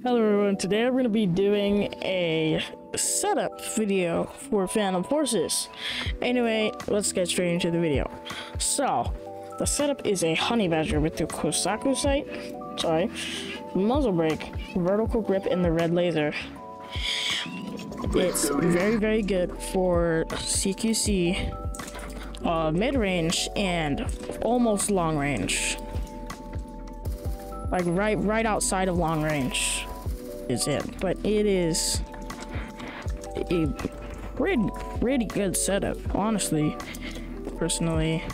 Hello everyone, today I'm going to be doing a setup video for Phantom Forces. Anyway, let's get straight into the video. So, the setup is a Honeybadger with the Kosaku sight, muzzle brake, vertical grip, and the red laser. It's very good for CQC, mid-range, and almost long range. Like right outside of long range is it, but it is a pretty good setup, honestly. Personally,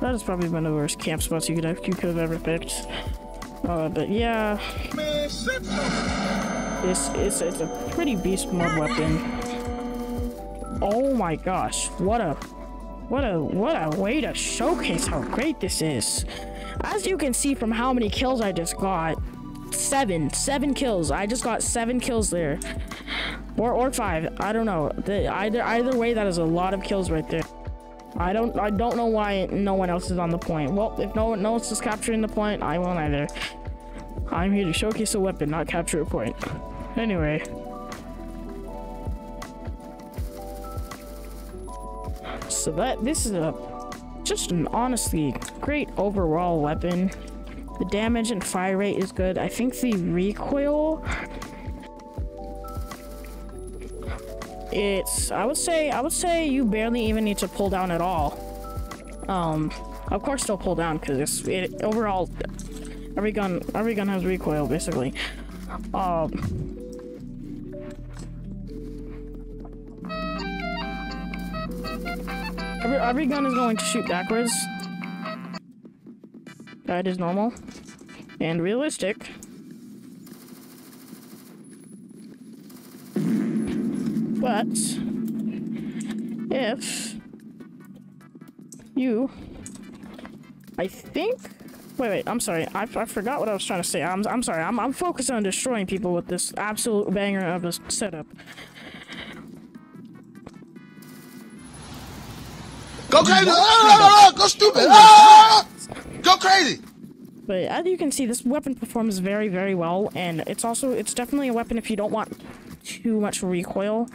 that is probably one of the worst camp spots you could have ever picked. But yeah, it's a pretty beast mode weapon. Oh my gosh, what a way to showcase how great this is. As you can see from how many kills I just got, seven kills. I just got 7 kills there, or 5. I don't know. Either way, that is a lot of kills right there. I don't know why no one else is on the point. Well, if no one else is capturing the point, I won't either. I'm here to showcase a weapon, not capture a point. Anyway. So this is just an honestly great overall weapon. The damage and fire rate is good. I think the recoil, I would say you barely even need to pull down at all. Of course still pull down because overall every gun has recoil basically. Every gun is going to shoot backwards. That is normal and realistic. But if you, I think, wait, I'm sorry. I forgot what I was trying to say. I'm sorry. I'm focused on destroying people with this absolute banger of a setup. Go crazy! Go stupid! Go crazy! But as you can see, this weapon performs very well, and it's definitely a weapon if you don't want too much recoil.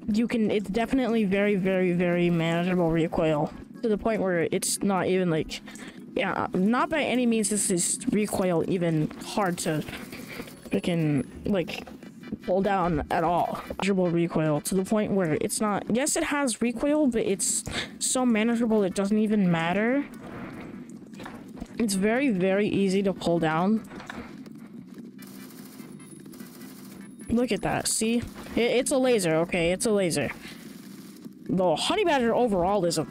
It's definitely very manageable recoil, to the point where it's not even like, yeah, not by any means is this recoil even hard to freaking like pull down at all. Manageable recoil to the point where it's not, yes, it has recoil, but it's so manageable it doesn't even matter. It's very easy to pull down. Look at that, see? It's a laser, okay? It's a laser. The Honeybadger overall is a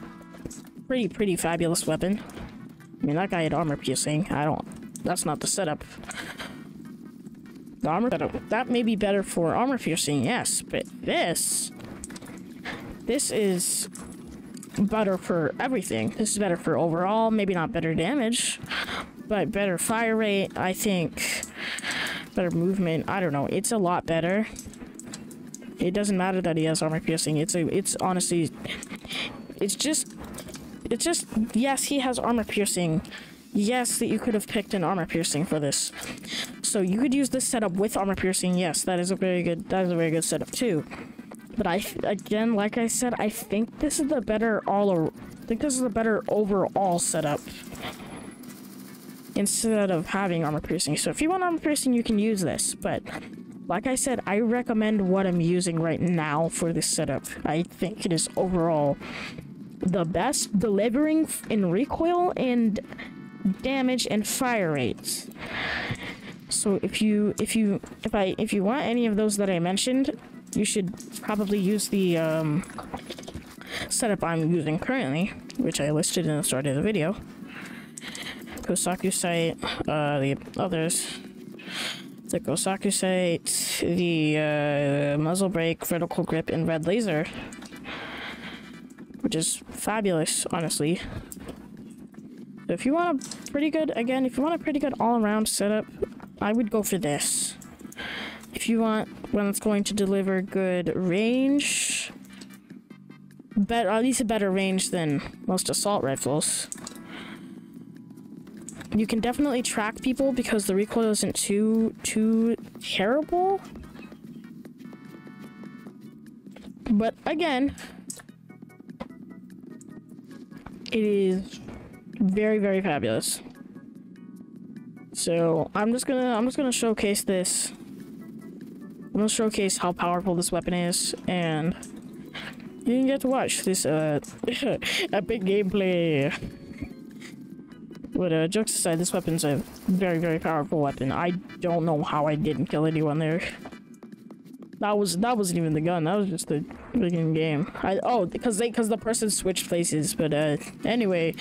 pretty fabulous weapon. I mean, that guy had armor piercing. That's not the setup. The armor setup, that may be better for armor piercing, yes, but this is better for everything. This is better for overall, maybe not better damage, but better fire rate, I think. Better movement, I don't know. It's a lot better. It doesn't matter that he has armor piercing. It's honestly, it's just, yes, he has armor piercing. Yes, that you could have picked an armor piercing for this. So you could use this setup with armor piercing. Yes, that is a very good setup too. But again, like I said, I think this is the better overall setup instead of having armor piercing. So if you want armor piercing, you can use this. But like I said, I recommend what I'm using right now for this setup. I think it is overall the best, delivering in recoil and damage and fire rates. So if you want any of those that I mentioned, you should probably use the setup I'm using currently, which I listed in the start of the video. Kosaku sight, the others, the Kosaku sight, the muzzle brake, vertical grip, and red laser, which is fabulous, honestly. So if you want a pretty good, all-around setup, I would go for this. If you want one that's going to deliver good range, at least a better range than most assault rifles, you can definitely track people because the recoil isn't too terrible. But again, it is very, very fabulous. So I'm just gonna showcase this. I'm gonna showcase how powerful this weapon is, and you can get to watch this epic gameplay. But jokes aside, this weapon's a very, very powerful weapon. I don't know how I didn't kill anyone there. That wasn't even the gun. That was just the freaking game. Because the person switched places. But anyway,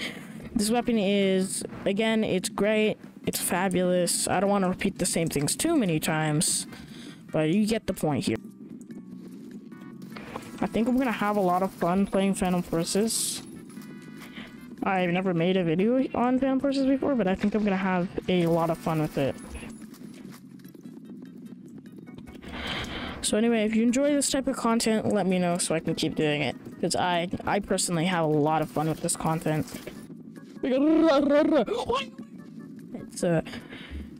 this weapon is, again, it's great. It's fabulous. I don't want to repeat the same things too many times, but you get the point here. I think I'm gonna have a lot of fun playing Phantom Forces. I've never made a video on Phantom Forces before, but I think I'm gonna have a lot of fun with it. So anyway, if you enjoy this type of content, let me know so I can keep doing it. Because I personally have a lot of fun with this content. It's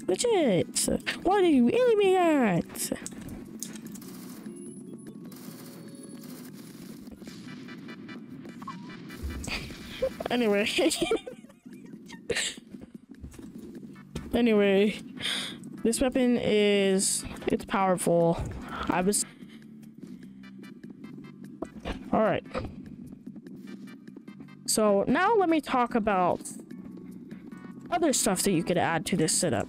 legit. What are you aiming at? Anyway. Anyway, this weapon it's powerful. Alright. So now let me talk about other stuff that you could add to this setup.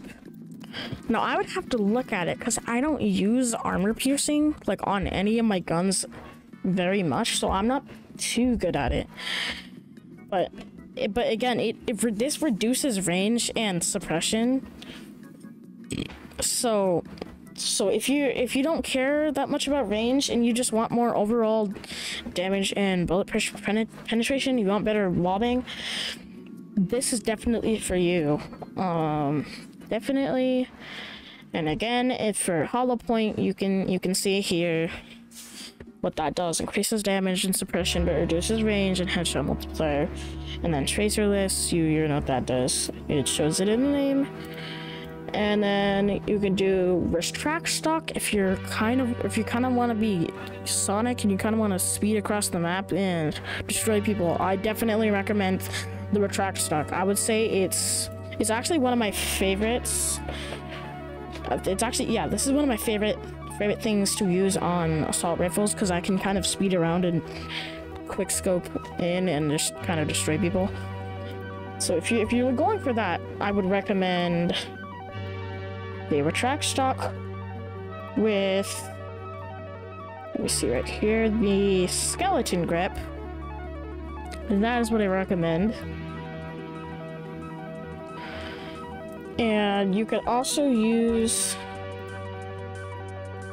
Now I would have to look at it because I don't use armor piercing like on any of my guns very much, so I'm not too good at it. But again, this reduces range and suppression. So if you don't care that much about range and you just want more overall damage and bullet penetration, you want better lobbing, this is definitely for you. Definitely. And again, if for hollow point, you can see here what that does. Increases damage and suppression, but reduces range and headshot multiplier. And then tracerless, you know what that does. It shows it in the name. And then you can do retract stock if you kind of want to be Sonic and you kind of want to speed across the map and destroy people. I definitely recommend the retract stock. I would say it's actually one of my favorites. It's actually, yeah, this is one of my favorite things to use on assault rifles because I can kind of speed around and quick scope in and just kind of destroy people. So if you were going for that, I would recommend the retract stock with, let me see right here, the skeleton grip. And that is what I recommend. And you could also use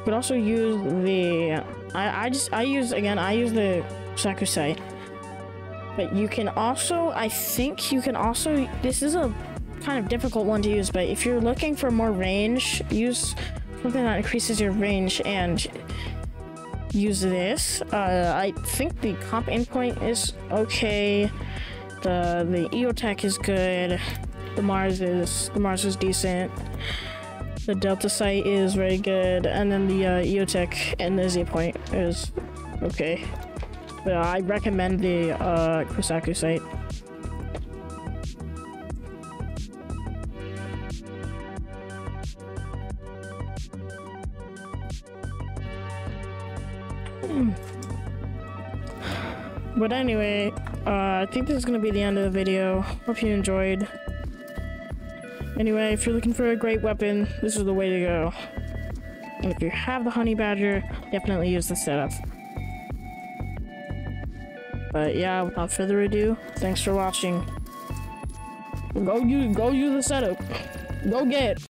the I use the Sakusai. But you can also, this is a kind of difficult one to use, but if you're looking for more range, use something that increases your range and use this. I think the comp endpoint is okay. The EOTech is good. The Mars is decent. The Delta Sight is very good, and then the EOTech and the Z Point is okay. But I recommend the Kusaku Sight. But anyway, I think this is gonna be the end of the video. Hope you enjoyed. Anyway, if you're looking for a great weapon, this is the way to go. And if you have the Honeybadger, definitely use the setup. But yeah, without further ado, thanks for watching. Go use the setup. Go get it.